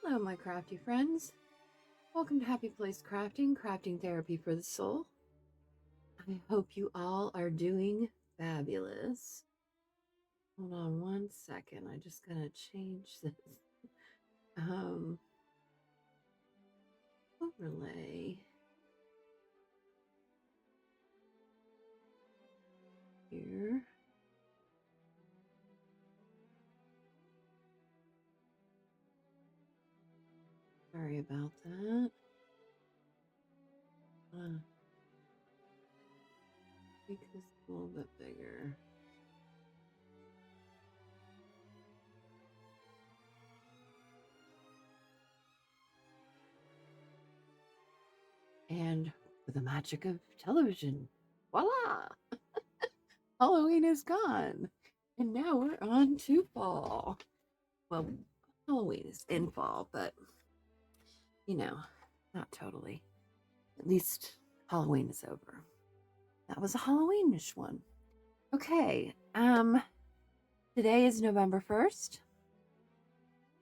Hello, my crafty friends. Welcome to Happy Place Crafting, crafting therapy for the soul. I hope you all are doing fabulous. Hold on one second. I'm just gonna change this overlay here. Sorry about that. Make this a little bit bigger. And with the magic of television, voila! Halloween is gone. And now we're on to fall. Well, Halloween is in fall, but you know, not totally. At least Halloween is over. That was a Halloweenish one. Okay. Today is November 1st.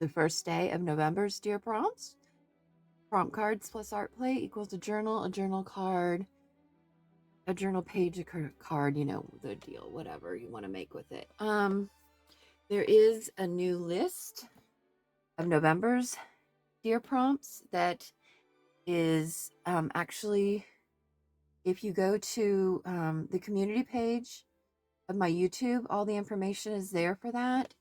The first day of November's Dear Prompts. Prompt cards plus art play equals a journal card, a journal page, a card, you know, the deal, whatever you want to make with it. There is a new list of November's Dear Prompts that is actually, if you go to the community page of my YouTube, all the information is there for that.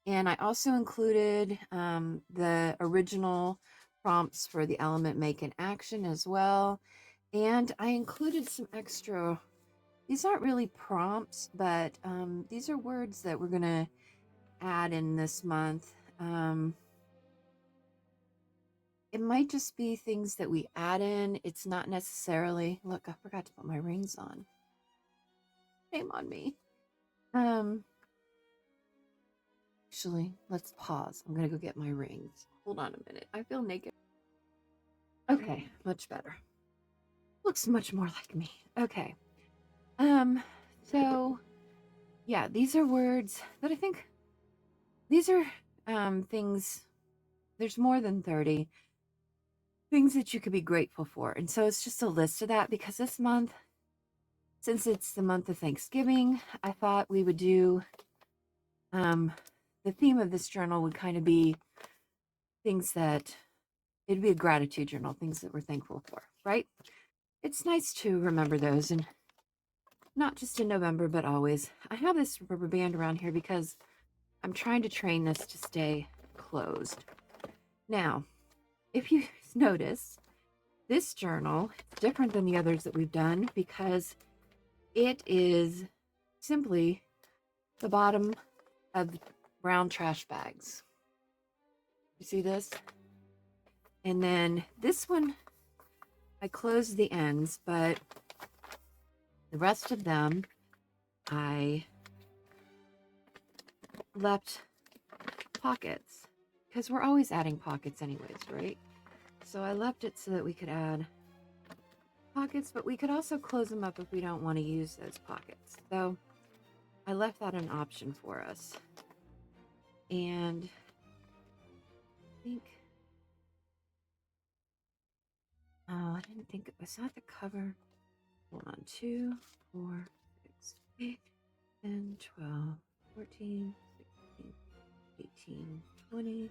And I also included the original prompts for the element make and action as well. And I included some extra, these aren't really prompts, but these are words that we're going to add in this month. It might just be things that we add in. It's not necessarily, look, I forgot to put my rings on. Shame on me. Actually, let's pause. I'm going to go get my rings. Hold on a minute. I feel naked. Okay, much better. Looks much more like me. Okay. So yeah, these are words that I think these are things, there's more than 30 things that you could be grateful for. And so it's just a list of that because this month, since it's the month of Thanksgiving, I thought we would do the theme of this journal would kind of be things that it'd be a gratitude journal, things that we're thankful for, right? It's nice to remember those, and not just in November, but always. I have this rubber band around here because I'm trying to train this to stay closed. Now, if you notice, this journal is different than the others that we've done because it is simply the bottom of brown trash bags. You see this? And then this one, I closed the ends, but the rest of them, I left pockets because we're always adding pockets anyways, right? So I left it so that we could add pockets, but we could also close them up if we don't want to use those pockets. So I left that an option for us. And I think, oh, I didn't think it was that the cover. Hold on, 2, 4, 6, 8, 10, 12, 14, 16, 18, 20,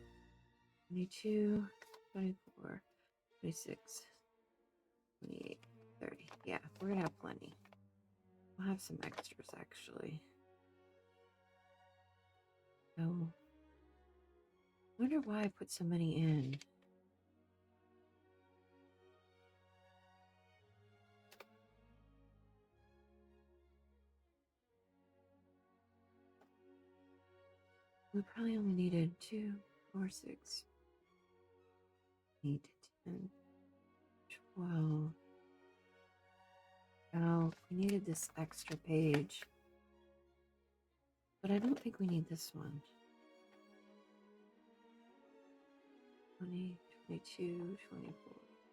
22, 24, 26, 28, 30. Yeah, we're gonna have plenty. We'll have some extras actually. Oh, I wonder why I put so many in. We probably only needed 2, 4, 6, 8, 10, 12. Oh, we needed this extra page. But I don't think we need this one. 20, 22, 24,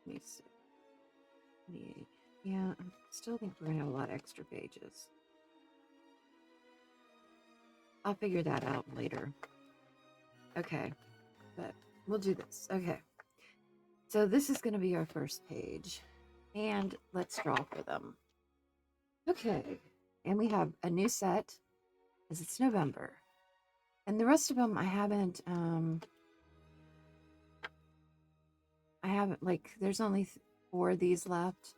26, 28. Yeah, I still think we're going to have a lot of extra pages. I'll figure that out later. Okay, but we'll do this. Okay. So this is going to be our first page. And let's draw for them. Okay. And we have a new set because it's November. And the rest of them I haven't like there's only 4 of these left.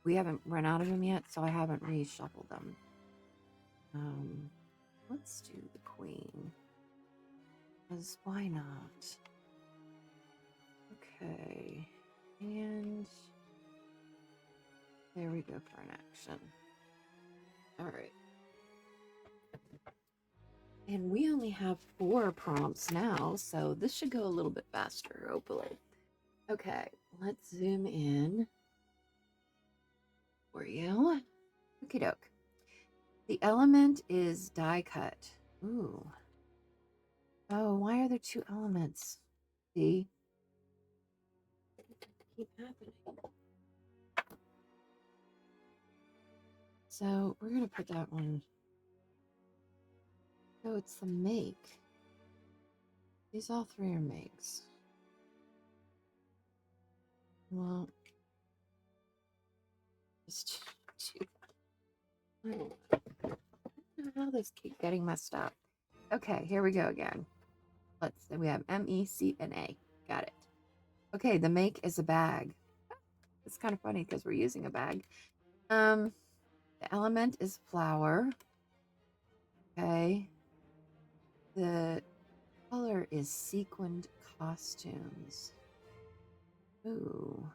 We haven't run out of them yet, so I haven't reshuffled them. Let's do the queen. Because why not? Okay. And there we go for an action. All right. And we only have 4 prompts now, so this should go a little bit faster, hopefully. Okay, let's zoom in for you. Okie doke. The element is die cut. Ooh. Oh, why are there 2 elements? See? Keep happening. So we're going to put that one. So it's the make. These all 3 are makes. Well, just 2. I don't know how this keeps getting messed up. Okay, here we go again. We have MECNA. Got it. Okay, the make is a bag. It's kind of funny because we're using a bag. The element is flower. Okay. The color is sequined costumes. Ooh.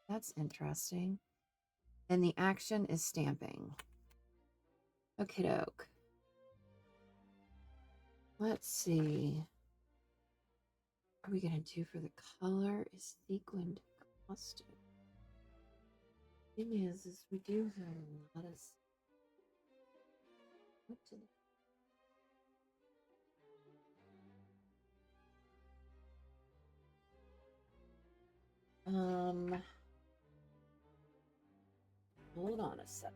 That's interesting. And the action is stamping. Okie doke. Let's see. What are we going to do for the color? Is sequined costume. Thing is we do have a lot of. What did hold on a sec.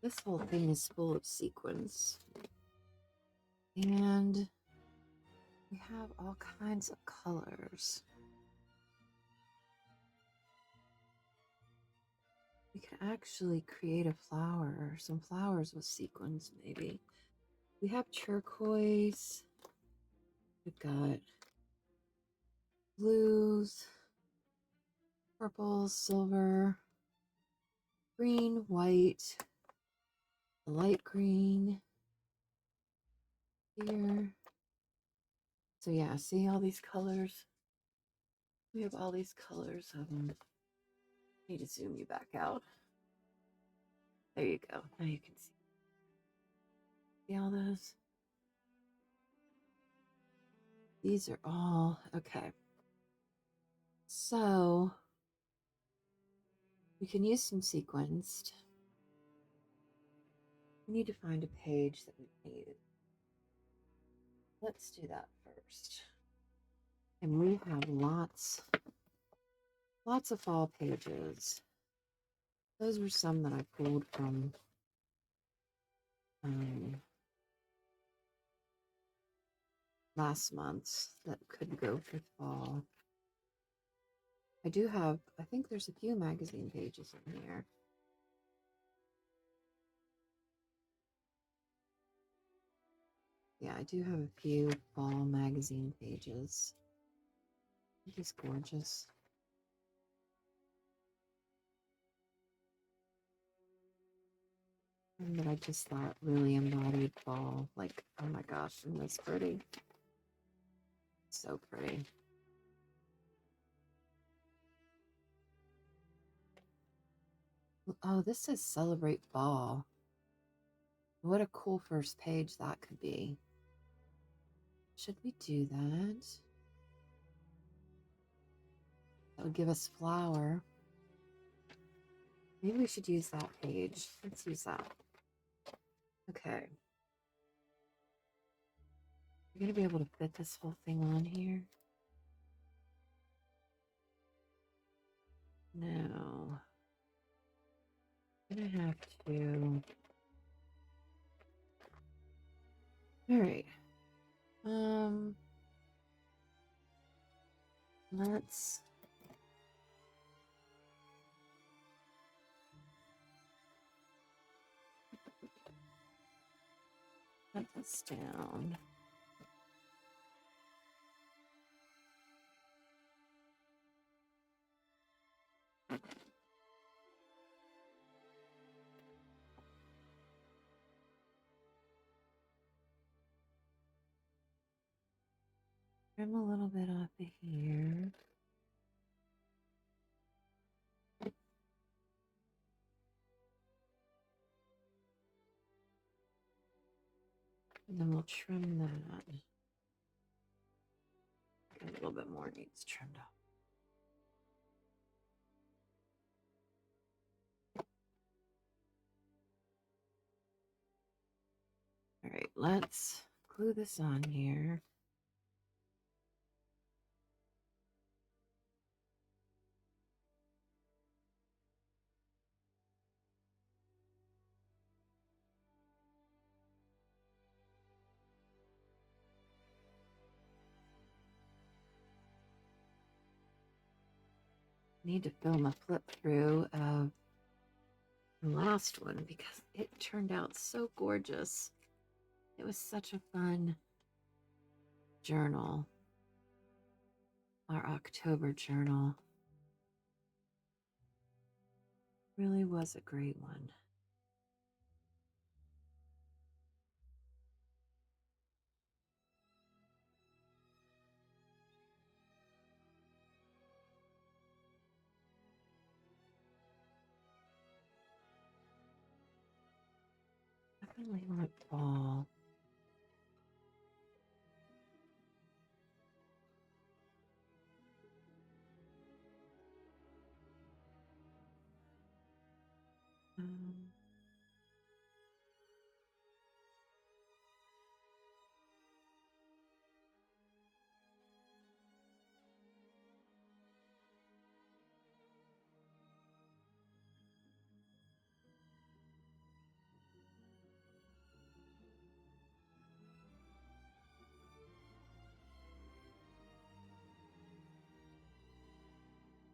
This whole thing is full of sequins. And we have all kinds of colors. We could actually create a flower, some flowers with sequins, maybe. We have turquoise. We've got blues, purple, silver, green, white, light green here. So yeah, see all these colors? We have all these colors of them. I need to zoom you back out. There you go. Now you can see. See all those? These are all, okay. So we can use some sequenced. We need to find a page that we need. Let's do that first. And we have lots of fall pages. Those were some that I pulled from last month that could go for fall. I do have, I think there's a few magazine pages in here. Yeah, I do have a few fall magazine pages. It is gorgeous. And that I just thought really embodied fall. Like, oh my gosh, isn't this pretty? So pretty. Oh, this says celebrate fall. What a cool first page that could be. Should we do that? That would give us flour. Maybe we should use that page. Let's use that. Okay. You're going to be able to fit this whole thing on here. No. I'm going to have to... All right. Let's... put this down. Trim a little bit off of here. And then we'll trim that. A little bit more needs trimmed off. All right, let's glue this on here. Need to film a flip through of the last one because it turned out so gorgeous. It was such a fun journal, our October journal. Really was a great one. Definitely want fall. Um,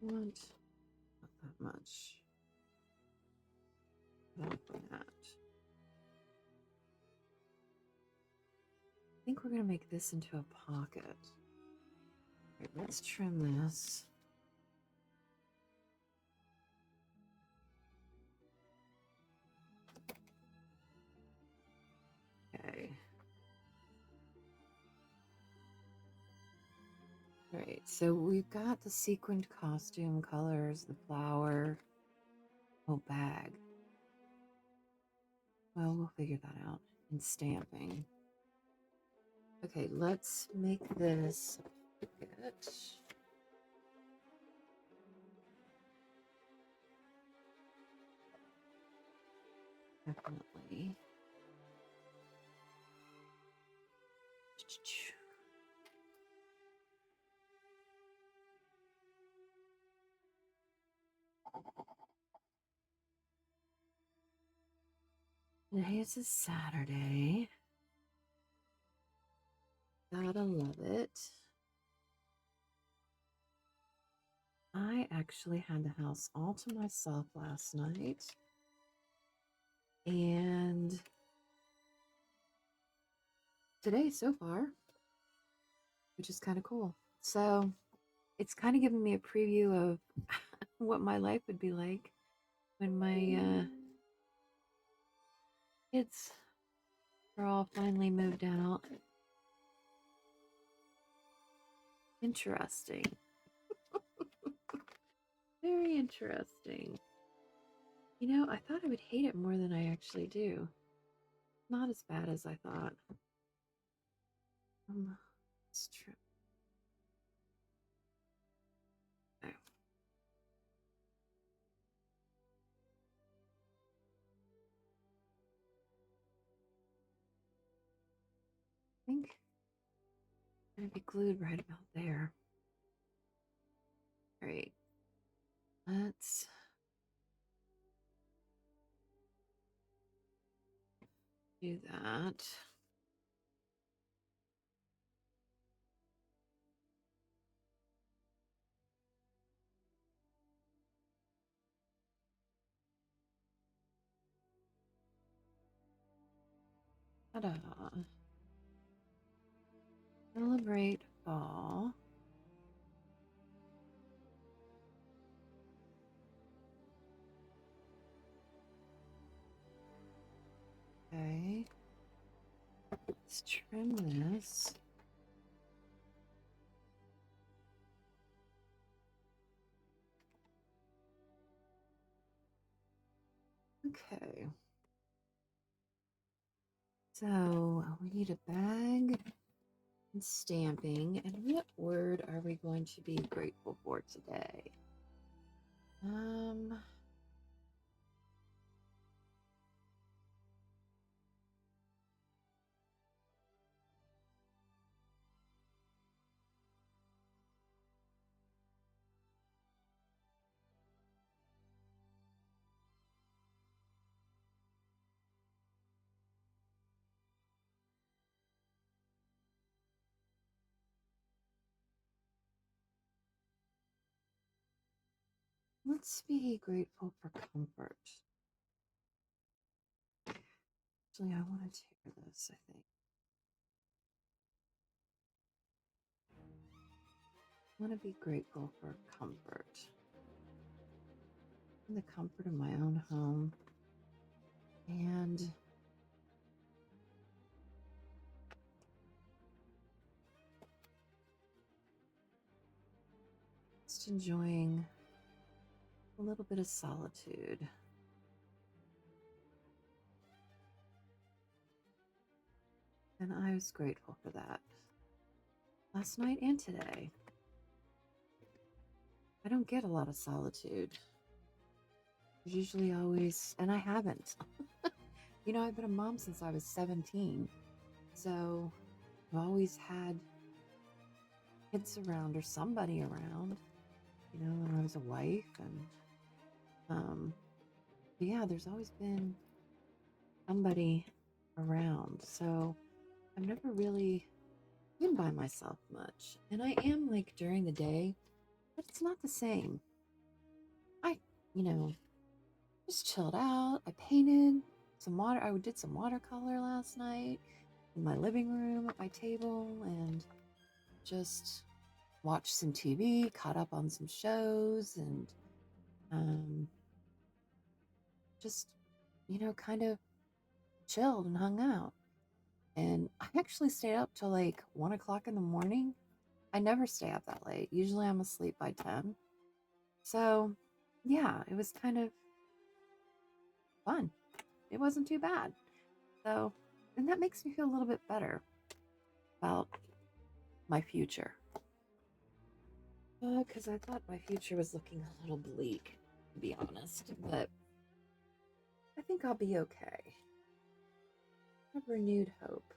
want not that much. Not that. I think we're going to make this into a pocket. All right, let's trim this. Okay. All right, so we've got the sequined costume colors, the flower, oh, bag. Well, we'll figure that out. And stamping. Okay, let's make this a pocket. Definitely. Today is a Saturday. Gotta love it. I actually had the house all to myself last night. And today so far, which is kind of cool. So it's kind of giving me a preview of what my life would be like when my kids are all finally moved out. Interesting. Very interesting. You know, I thought I would hate it more than I actually do. Not as bad as I thought. It's true. Okay. think it's going to be glued right about there. All right. Let's do that. Ta-da. Celebrate fall. Okay. Let's trim this. Okay. So we need a bag and stamping. And what word are we going to be grateful for today? Let's be grateful for comfort. Actually, I want to tear this, I think. I want to be grateful for comfort. And the comfort of my own home. And just enjoying a little bit of solitude. And I was grateful for that last night and today. I don't get a lot of solitude. There's usually always, and I haven't. You know, I've been a mom since I was 17. So I've always had kids around or somebody around, you know, when I was a wife. And yeah, there's always been somebody around. So I've never really been by myself much. And I am like during the day, but it's not the same. I, you know, just chilled out. I painted some water. I did some watercolor last night in my living room at my table and just watched some TV, caught up on some shows, and just, you know, kind of chilled and hung out. And I actually stayed up till like 1 o'clock in the morning. I never stay up that late. Usually I'm asleep by 10. So yeah, it was kind of fun. It wasn't too bad. So, and that makes me feel a little bit better about my future. Because I thought my future was looking a little bleak, to be honest. But I think I'll be okay. I have renewed hope.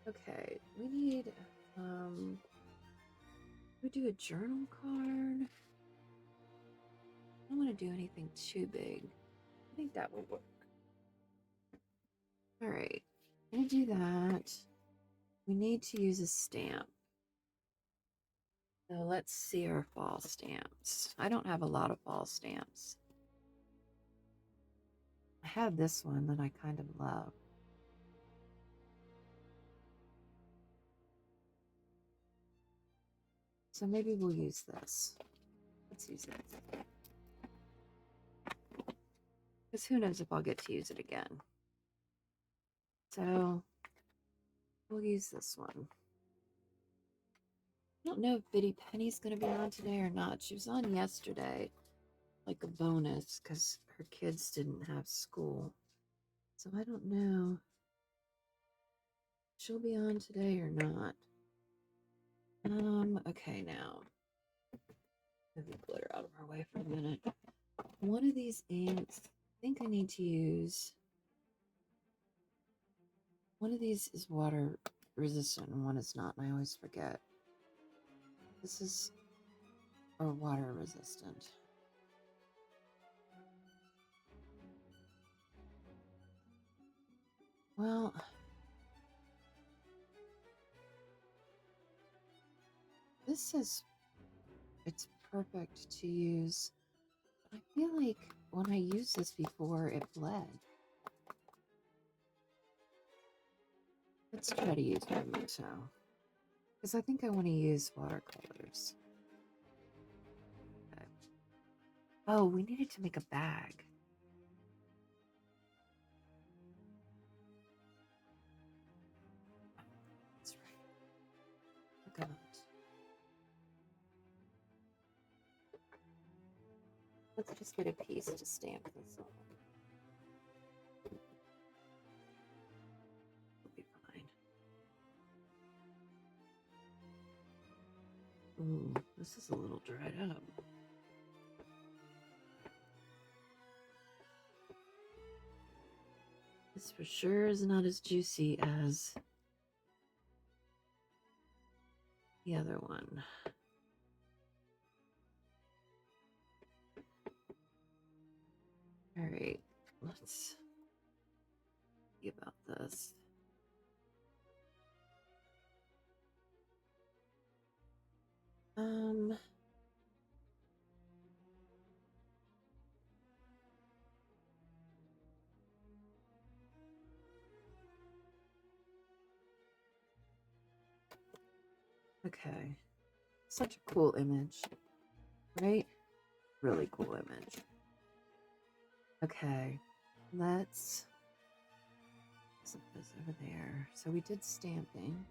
Okay, we need, we do a journal card. I don't want to do anything too big. I think that will work. All right, gonna do that. We need to use a stamp. So let's see our fall stamps. I don't have a lot of fall stamps. I have this one that I kind of love. So maybe we'll use this. Let's use it. Because who knows if I'll get to use it again. So we'll use this one. I don't know if Biddy Penny's going to be on today or not. She was on yesterday, like a bonus, because her kids didn't have school. So I don't know if she'll be on today or not. Okay, now. Let me put her out of her way for a minute. One of these inks, I think I need to use. One of these is water resistant and one is not, and I always forget. This is water resistant. Well, this is, it's perfect to use. I feel like when I used this before, it bled. Let's try to use Memento, because I think I want to use watercolors. Okay. Oh, we needed to make a bag. That's right. Forgot. Let's just get a piece to stamp this on. It'll be fine. Ooh, this is a little dried up. This for sure is not as juicy as the other one. All right, let's see about this. Okay, such a cool image, right? Really cool image. Okay, let's set this over there. So we did stamping.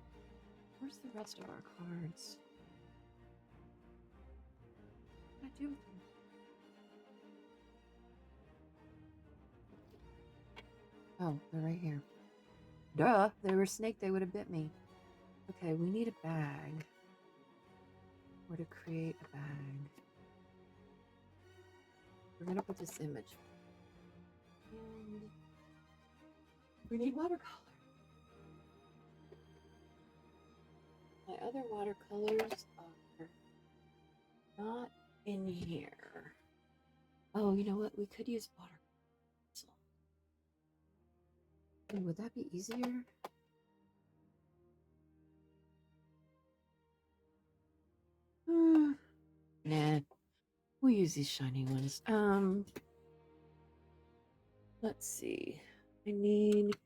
Where's the rest of our cards? What did I do with them? Oh, they're right here. Duh, they were snake, they would have bit me. Okay, we need a bag. Or to create a bag. We're gonna put this image. And we need watercolor. My other watercolors are not in here. Oh, you know what? We could use water. Would that be easier? Nah, we'll use these shiny ones. Let's see. I need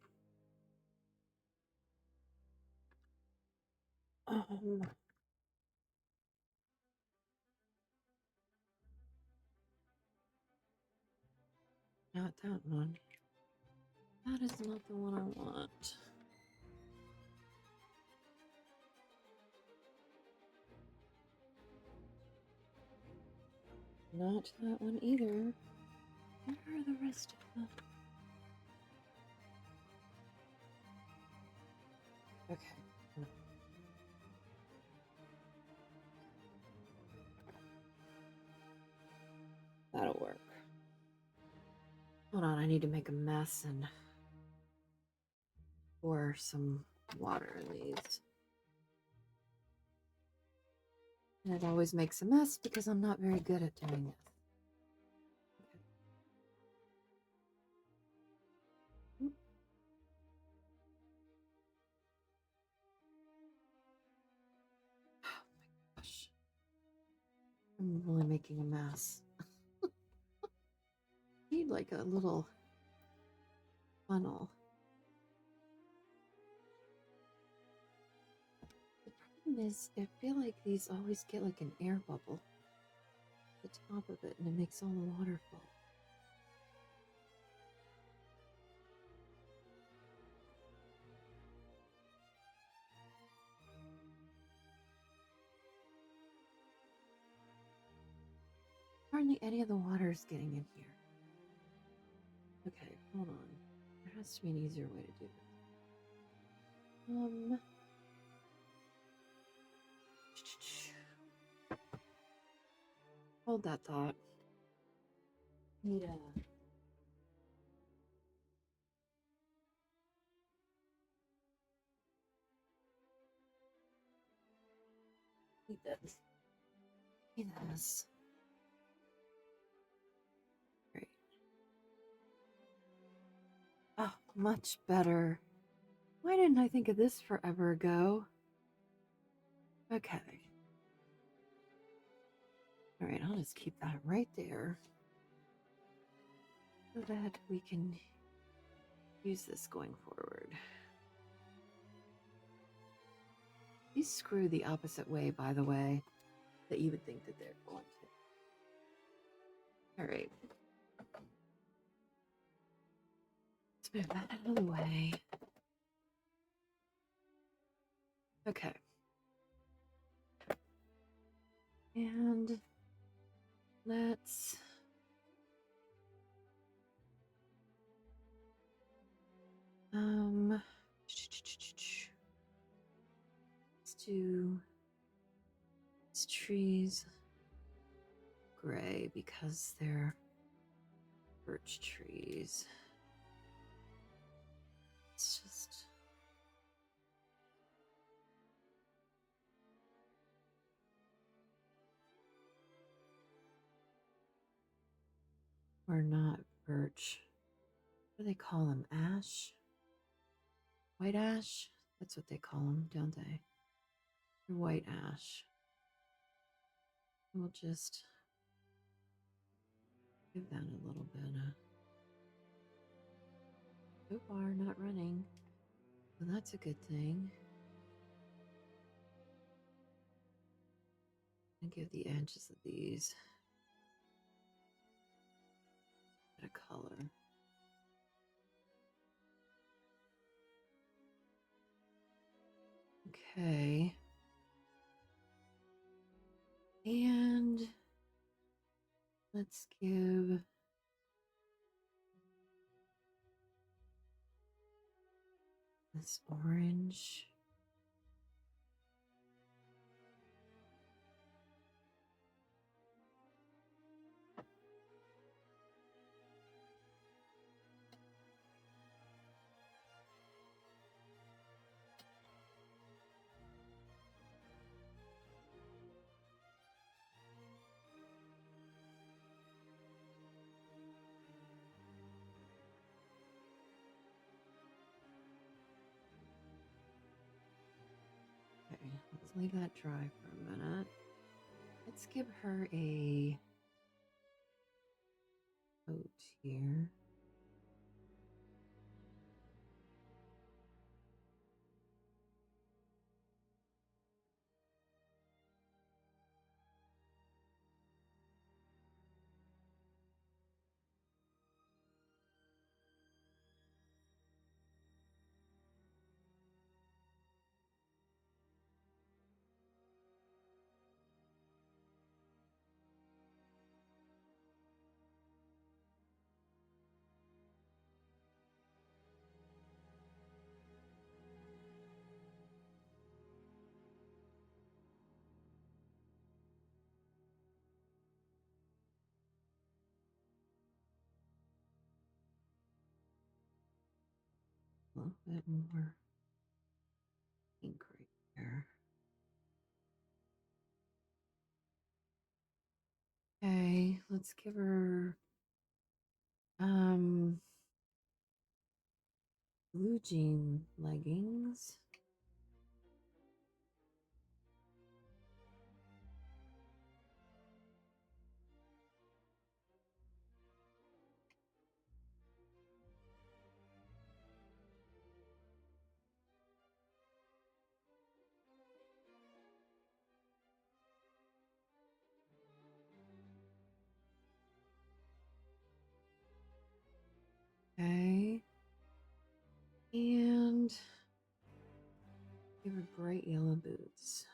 not that one. That is not the one I want. Not that one either. Where are the rest of them? Okay. No. That'll work. Hold on, I need to make a mess and pour some water in these. And it always makes a mess because I'm not very good at doing this. Okay. Oh my gosh. I'm really making a mess. Need like a little funnel. The problem is, I feel like these always get like an air bubble at the top of it, and it makes all the water fall. Hardly any of the water is getting in here. Okay, hold on. There has to be an easier way to do this. Hold that thought. Need a Eat this. Eat this. Great. Oh, much better. Why didn't I think of this forever ago? Okay. All right, I'll just keep that right there so that we can use this going forward. These screw the opposite way, by the way, that you would think that they're going to. All right. Let's move that out of the way. Okay. And let's let's do these trees gray because they're birch trees. It's just or not birch. What do they call them? Ash? White ash? That's what they call them, don't they? Or white ash. We'll just give that a little bit of. So far, not running. So that's a good thing. And give the edges of these a bit of color. Okay. And let's give this orange. Okay, let's leave that dry for a minute. Let's give her a coat here. A little bit more pink right there. Okay, let's give her blue jean leggings. Okay. And give her bright yellow boots.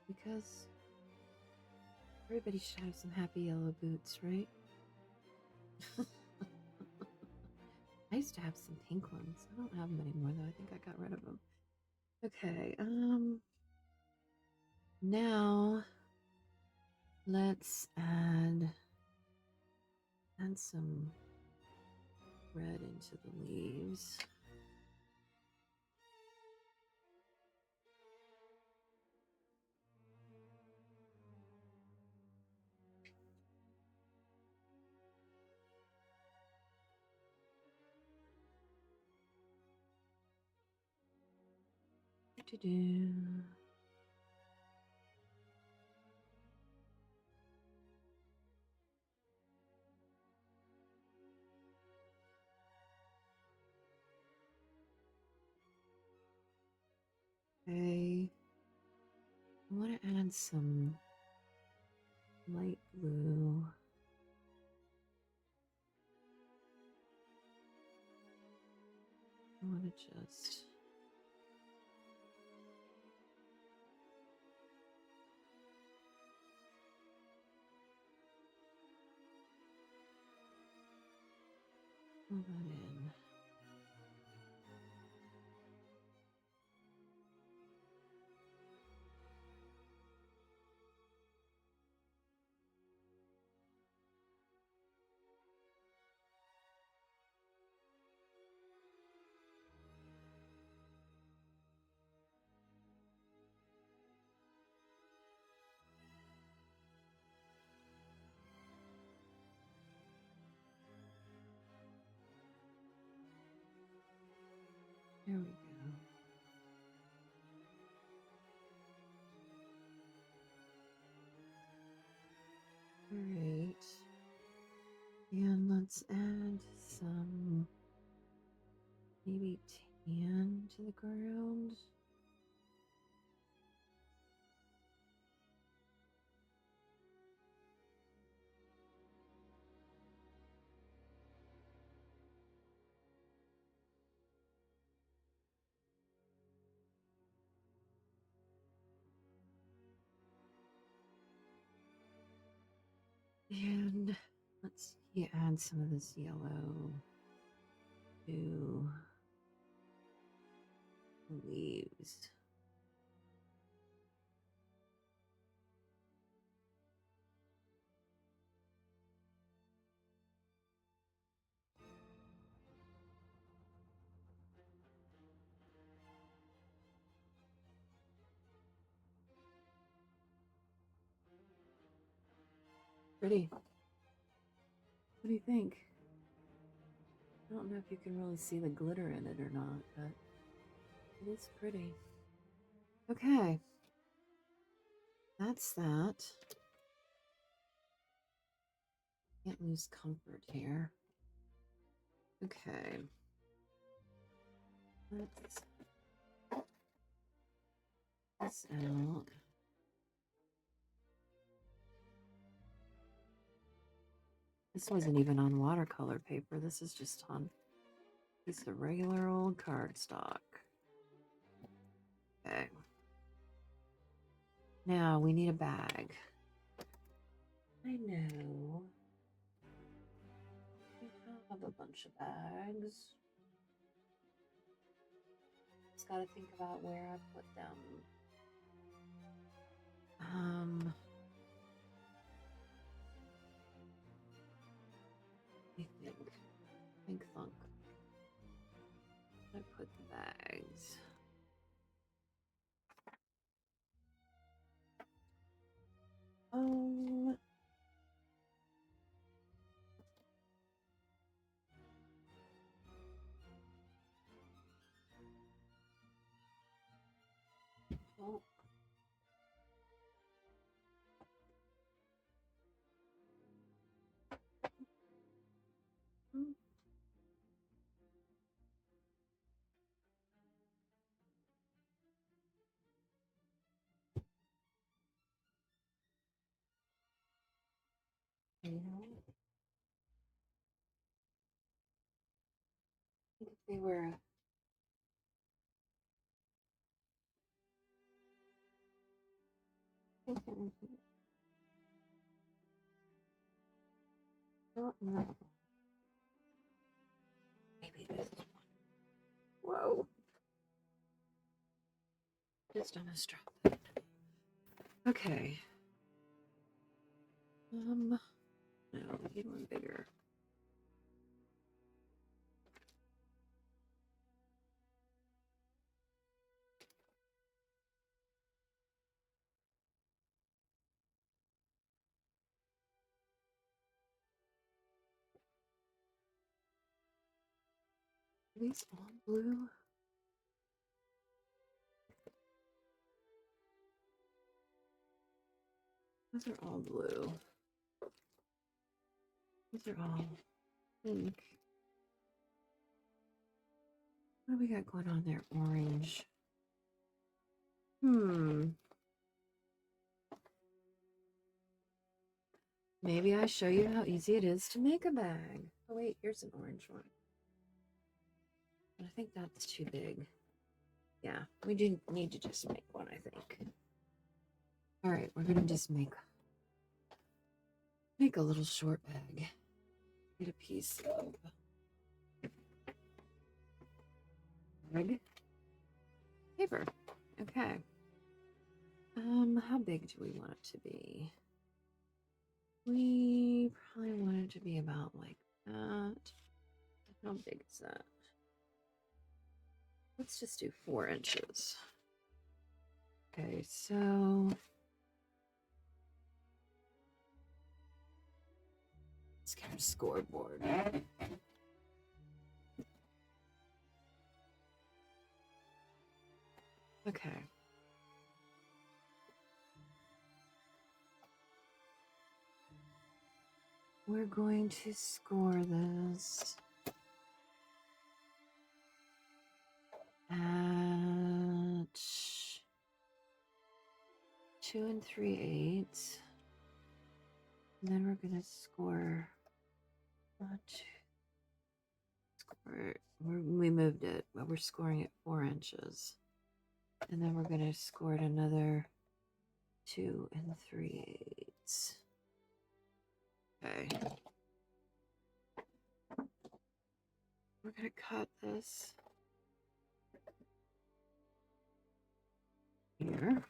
Because everybody should have some happy yellow boots, right? I used to have some pink ones. I don't have them anymore though. I think I got rid of them. Okay, now let's add some red into the leaves. Do-do. Okay, I want to add some light blue. I want to just fill that in. There we go. All right. And let's add some maybe tan to the ground. And let's see, add some of this yellow to the leaves. Pretty. What do you think? I don't know if you can really see the glitter in it or not, but it is pretty. Okay. That's that. Can't lose comfort here. Okay. Let's this out. This wasn't even on watercolor paper. This is just on a piece of regular old cardstock. Okay. Now we need a bag. I know. We have a bunch of bags. Just gotta think about where I put them. Think thunk. I put the bags. Oh. You know, if they were no. Maybe this one. Whoa. Just almost dropped it. Okay. No, we need one bigger. Are these all blue? Those are all blue. These are all pink. What do we got going on there? Orange. Maybe I show you how easy it is to make a bag. Oh wait, here's an orange one. I think that's too big. Yeah, we do need to just make one, I think. All right, we're gonna just make a little short bag. Get a piece of red paper. Okay. How big do we want it to be? We probably want it to be about like that. How big is that? Let's just do 4 inches. Okay, so let's get our scoreboard. Okay. We're going to score this at 2 3/8. And then we're gonna score. We moved it, but we're scoring at 4 inches. And then we're gonna score it another 2 3/8. Okay. We're gonna cut this here.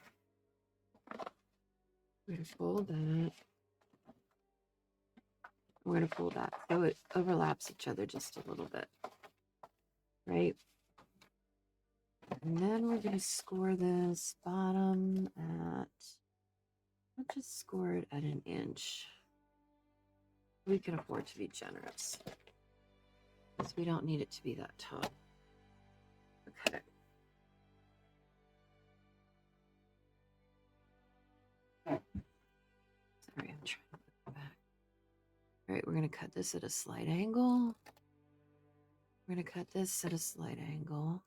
We're gonna fold that. We're gonna fold that so it overlaps each other just a little bit, right? And then we're gonna score this bottom at, let's just score it at 1 inch. We can afford to be generous, because we don't need it to be that tall. Okay. Sorry, I'm trying to put it back. All right, we're gonna cut this at a slight angle. We're gonna cut this at a slight angle.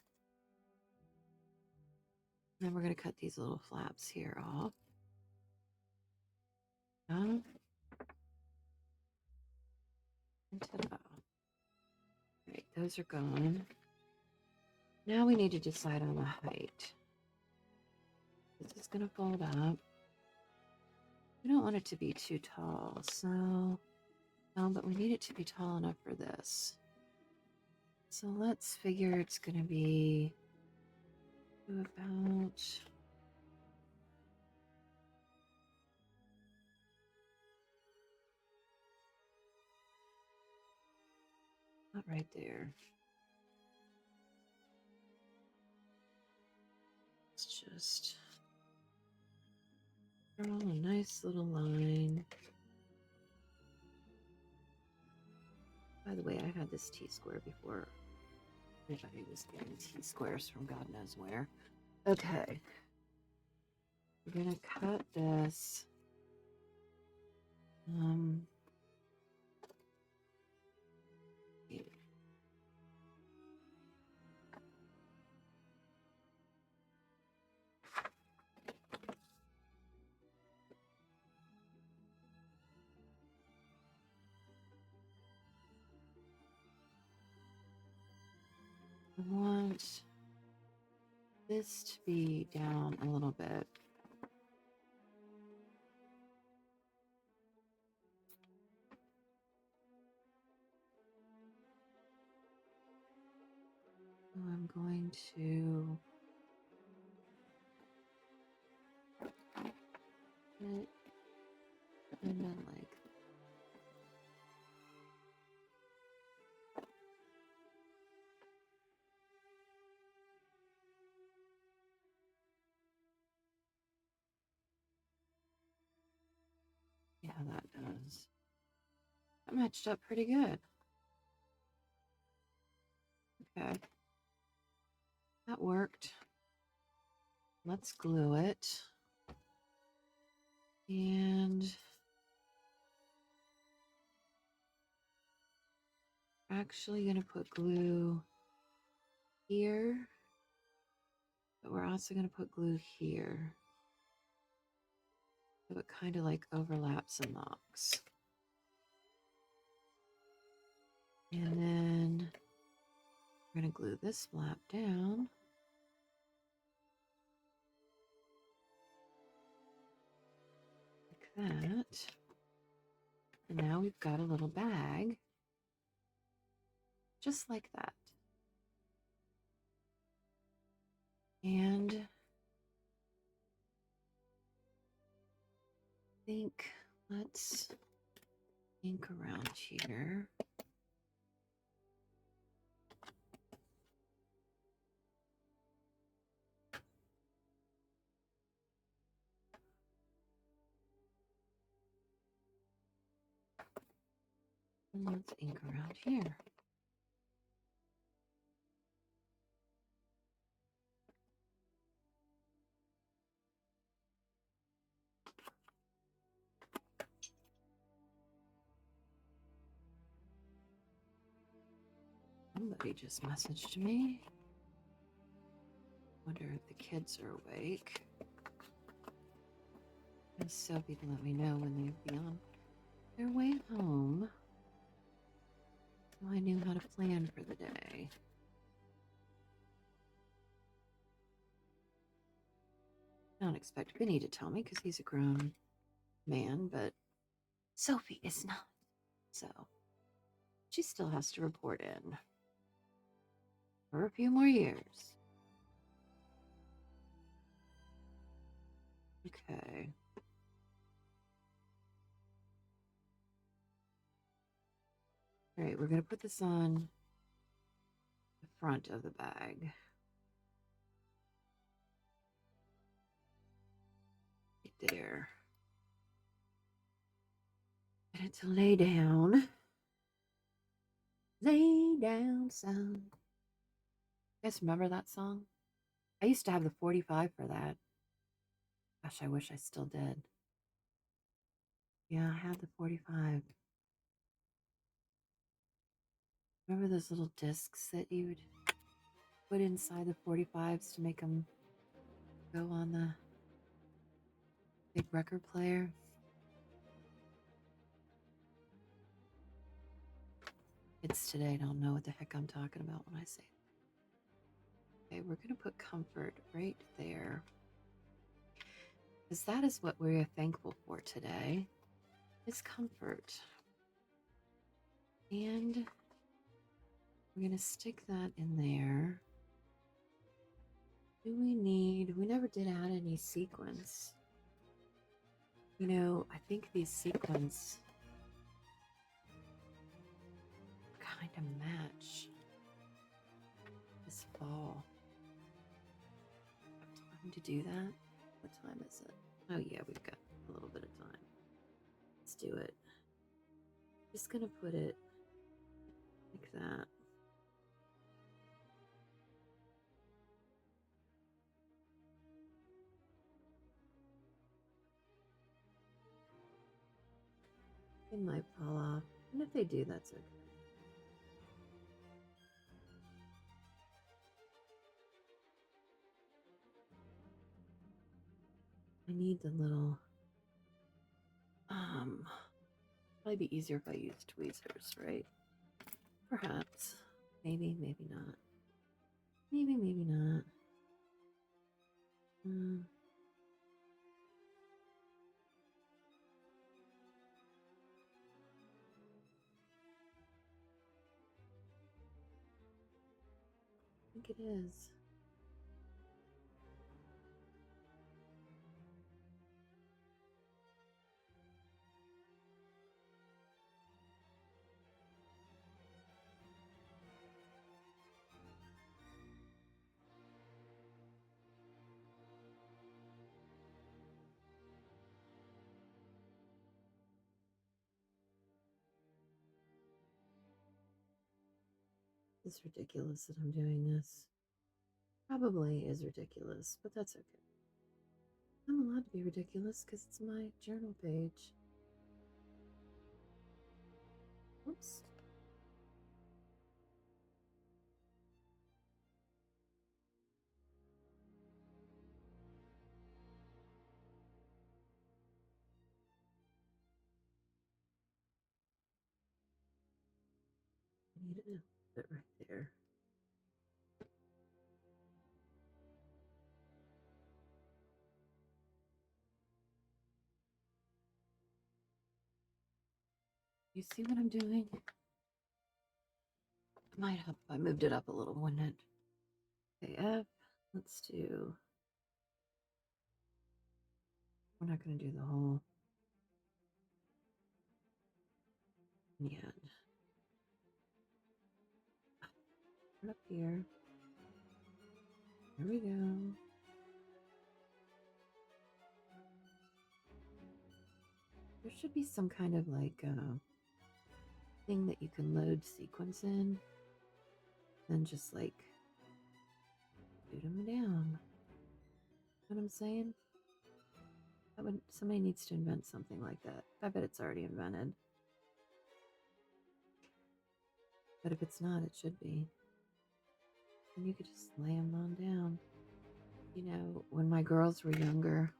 And then we're gonna cut these little flaps here off. And ta-da. All right, those are gone. Now we need to decide on the height. This is gonna fold up. We don't want it to be too tall, so no, but we need it to be tall enough for this. So let's figure it's gonna be about not right there. Let's just draw a nice little line. By the way, I had this T-square before. Everybody was getting T-squares from God knows where. Okay. We're gonna cut this. I want this to be down a little bit. So I'm going to it and then like yeah, that does. That matched up pretty good. Okay. That worked. Let's glue it. And actually going to put glue here, but we're also going to put glue here. So it kind of like overlaps and locks. And then we're going to glue this flap down. Like that. And now we've got a little bag. Just like that. And I think let's ink around here. And let's ink around here. Somebody just messaged me. Wonder if the kids are awake. And Sophie can let me know when they'd be on their way home. So I knew how to plan for the day. I don't expect Vinny to tell me because he's a grown man, but Sophie is not. So she still has to report in for a few more years. Okay. All right, we're going to put this on the front of the bag. Right there. Get it to lay down. Lay down, son. You guys remember that song? I used to have the 45 for that. Gosh, I wish I still did. Yeah, I had the 45. Remember those little discs that you would put inside the 45s to make them go on the big record player? Kids today don't know what the heck I'm talking about when I say it. Okay, we're going to put comfort right there. Because that is what we're thankful for today, is comfort. And we're going to stick that in there. Do we need, we never did add any sequins. You know, I think these sequins kind of match this fall. Have time to do that? What time is it? Oh yeah, we've got a little bit of time. Let's do it. Just gonna put it like that. They might fall off, and if they do, that's okay. I need the little, probably be easier if I used tweezers, right? Perhaps. Maybe, maybe not. Maybe, maybe not. I think it is. It's ridiculous that I'm doing this. Probably is ridiculous, but that's okay. I'm allowed to be ridiculous because it's my journal page. Oops. I need to put it right there. You see what I'm doing? Might have I moved it up a little, wouldn't it? Okay, F. Let's do. We're not going to do the whole. Yeah. Put up here. There we go. There should be some kind of like thing that you can load sequence in, then just like shoot them down. You know what I'm saying? That would somebody needs to invent something like that. I bet it's already invented. But if it's not, it should be. And you could just lay them on down. You know, when my girls were younger,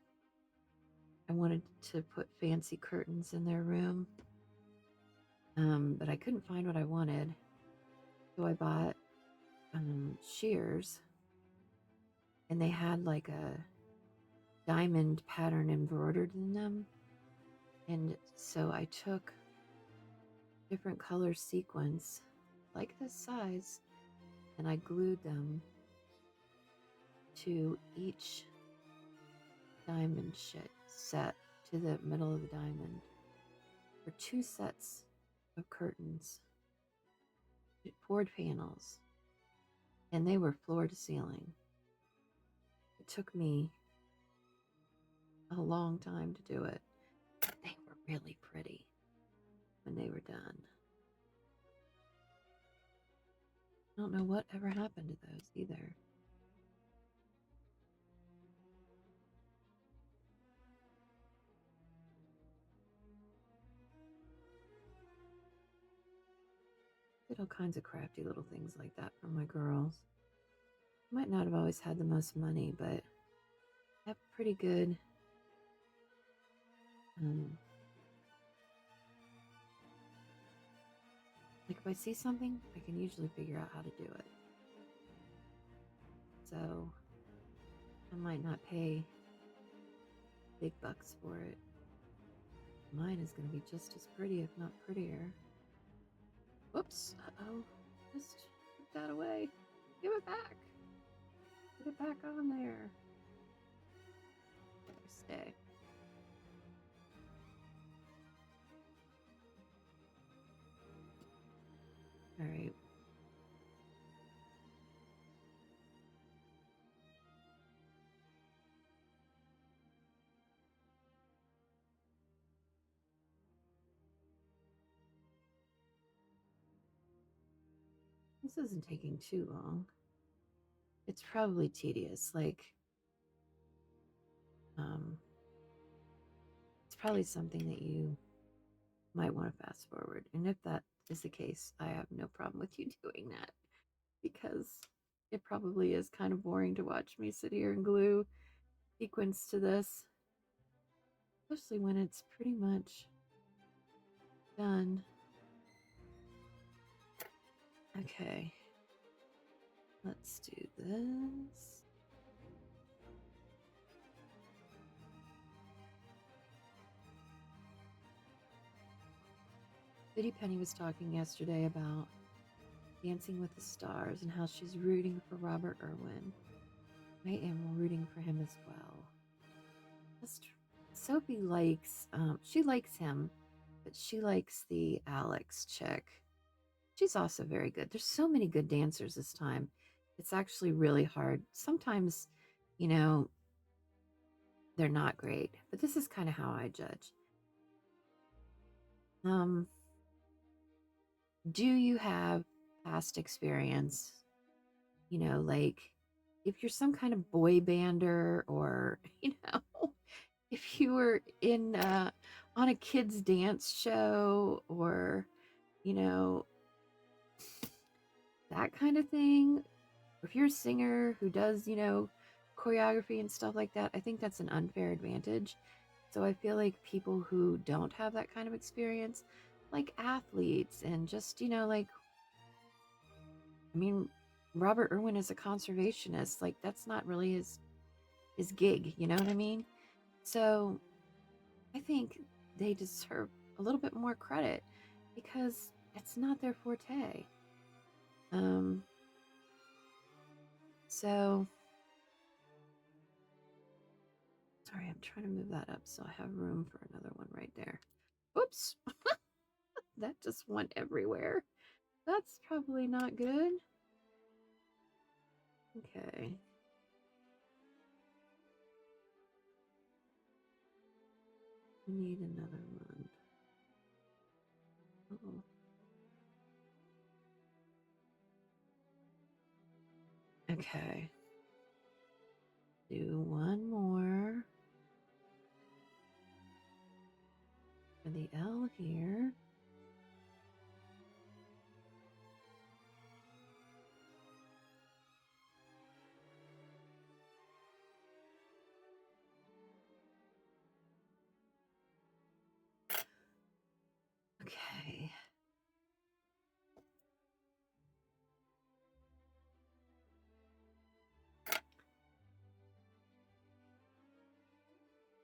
I wanted to put fancy curtains in their room, but I couldn't find what I wanted. So I bought shears, and they had like a diamond pattern embroidered in them. And so I took different color sequins, like this size, and I glued them to each diamond set to the middle of the diamond for 2 sets of curtains, poured panels, and they were floor to ceiling. It took me a long time to do it, but they were really pretty when they were done. I don't know what ever happened to those either. Did all kinds of crafty little things like that for my girls. Might not have always had the most money, but I have pretty good like if I see something, I can usually figure out how to do it. So I might not pay big bucks for it. Mine is going to be just as pretty, if not prettier. Whoops. Uh-oh. Just put that away. Give it back. Put it back on there. Stay. All right. This isn't taking too long. It's probably tedious. Like, it's probably something that you might want to fast forward. And if that is the case, I have no problem with you doing that because it probably is kind of boring to watch me sit here and glue sequins to this, especially when it's pretty much done. Okay, let's do this. Biddy Penny was talking yesterday about Dancing with the Stars and how she's rooting for Robert Irwin. I am rooting for him as well. Just Sophie likes, she likes him, but she likes the Alex chick. She's also very good. There's so many good dancers this time. It's actually really hard. Sometimes, you know, they're not great, but this is kind of how I judge. Do you have past experience, like if you're some kind of boy bander or, if you were in on a kids dance show or, you know, that kind of thing. If you're a singer who does, choreography and stuff like that, I think that's an unfair advantage. So I feel like people who don't have that kind of experience, like athletes and just, like, I mean, Robert Irwin is a conservationist. Like, that's not really his gig, you know what I mean? So I think they deserve a little bit more credit because it's not their forte. Um, so sorry, I'm trying to move that up so I have room for another one right there. Oops, that just went everywhere. That's probably not good. Okay. We need another one. Oh. Okay. Do one more for the L here. Okay.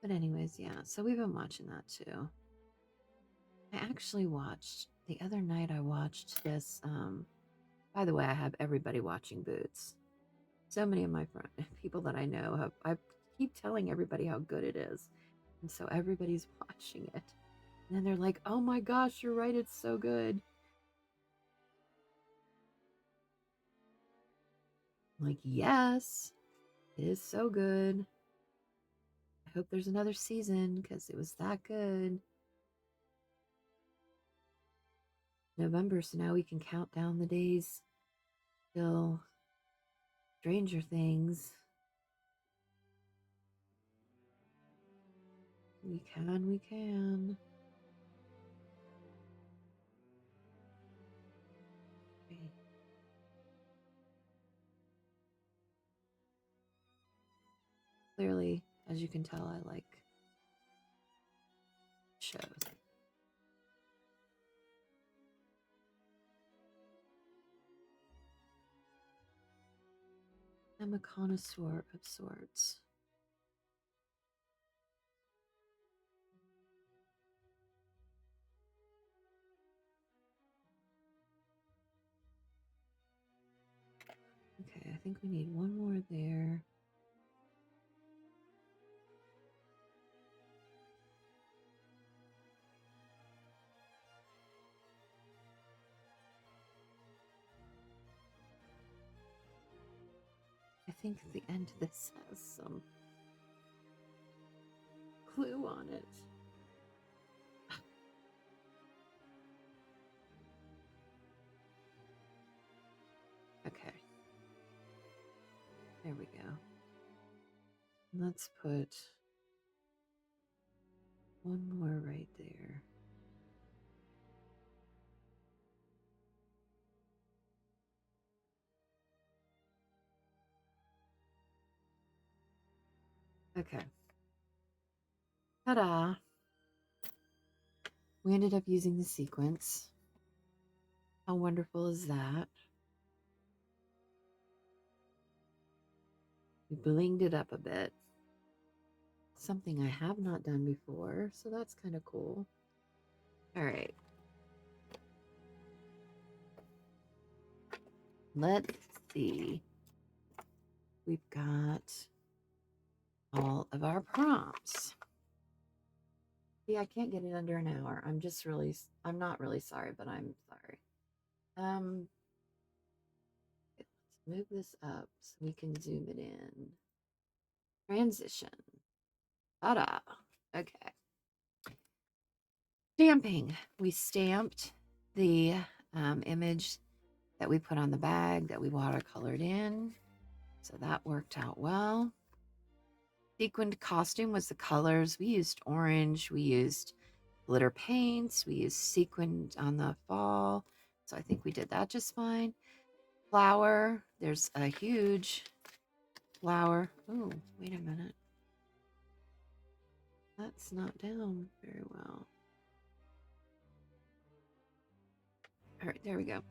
But anyways, yeah. So we've been watching that too. I actually watched the other night. I watched this. By the way, I have everybody watching Boots. So many of my friends, people that I know, have. I keep telling everybody how good it is, and so everybody's watching it. And then they're like, "Oh my gosh, you're right. It's so good." I'm like, yes, it is so good. I hope there's another season because it was that good. November, so now we can count down the days till Stranger Things. We can, we can. Okay. Clearly, as you can tell, I like shows. I'm a connoisseur of sorts. Okay, I think we need one more there. I think the end of this has some clue on it. Okay. There we go. Let's put one more right there. Okay. Ta-da! We ended up using the sequence. How wonderful is that? We blinged it up a bit. Something I have not done before, so that's kind of cool. All right. Let's see. We've got all of our prompts. See, I can't get it under an hour. I'm not really sorry, but I'm sorry. Let's move this up so we can zoom it in. Transition. Ta-da. Okay. Stamping. We stamped the image that we put on the bag that we watercolored in. So that worked out well. Sequined costume was the colors. We used orange. We used glitter paints. We used sequined on the fall. So I think we did that just fine. Flower. There's a huge flower. Oh, wait a minute. That's not down very well. All right, there we go.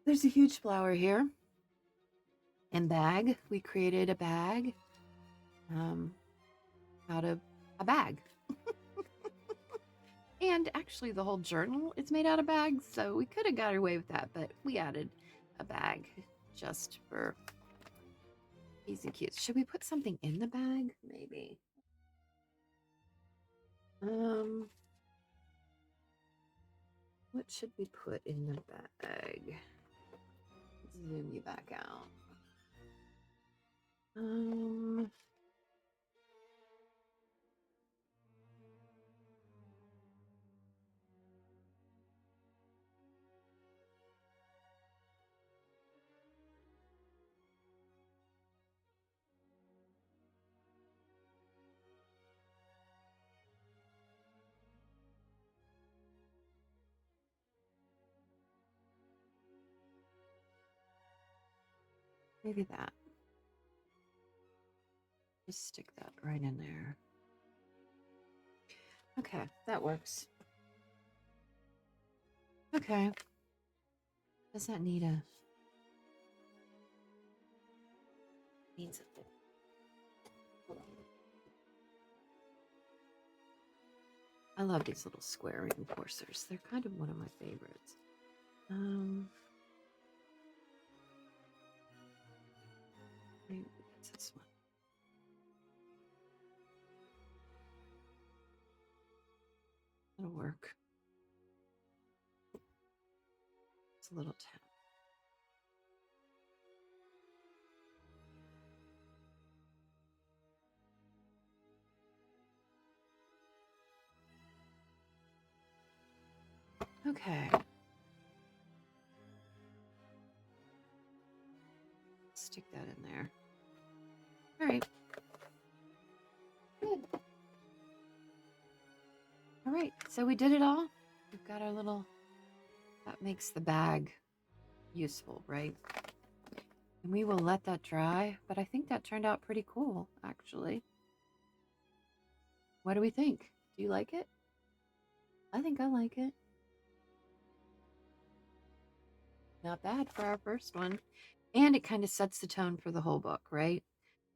There's a huge flower here. And bag. We created a bag out of a bag. And actually, the whole journal is made out of bags, so we could have got away with that, but we added a bag just for easy and cute. Should we put something in the bag? Maybe. What should we put in the bag? Zoom you back out. Maybe that. Just stick that right in there. Okay, that works. Okay. Does that need a... Needs a... Hold on. I love these little square reinforcers. They're kind of one of my favorites. Maybe it's this one. That'll work. It's a little tap. Okay. Stick that in there. All right. Good. All right. So we did it all. We've got our little... That makes the bag useful, right? And we will let that dry. But I think that turned out pretty cool, actually. What do we think? Do you like it? I think I like it. Not bad for our first one. And it kind of sets the tone for the whole book, right?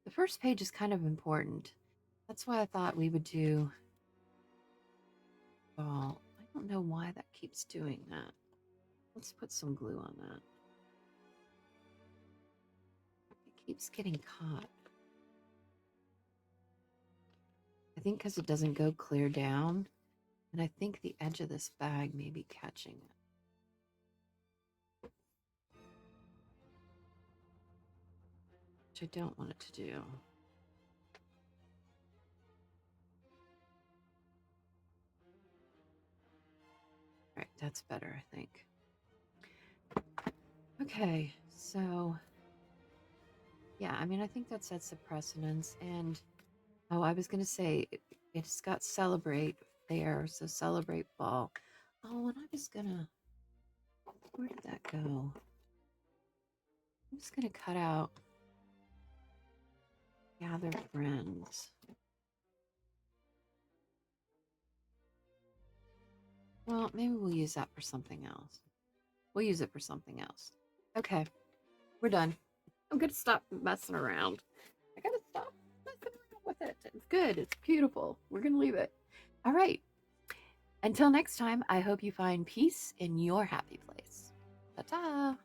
The first page is kind of important. That's why I thought we would do fall. I don't know why that keeps doing that. Let's put some glue on that. It keeps getting caught. I think because it doesn't go clear down. And I think the edge of this bag may be catching it. Which I don't want it to do. All right, that's better, I think. Okay, so yeah, I mean, I think that sets the precedence. And oh, I was going to say it's got celebrate there, so celebrate fall. Oh, and I was going to, where did that go? I'm just going to cut out gather friends. Well, maybe we'll use that for something else. We'll use it for something else. Okay, we're done. I'm going to stop messing around. I got to stop messing around with it. It's good. It's beautiful. We're going to leave it. All right. Until next time, I hope you find peace in your happy place. Ta-ta.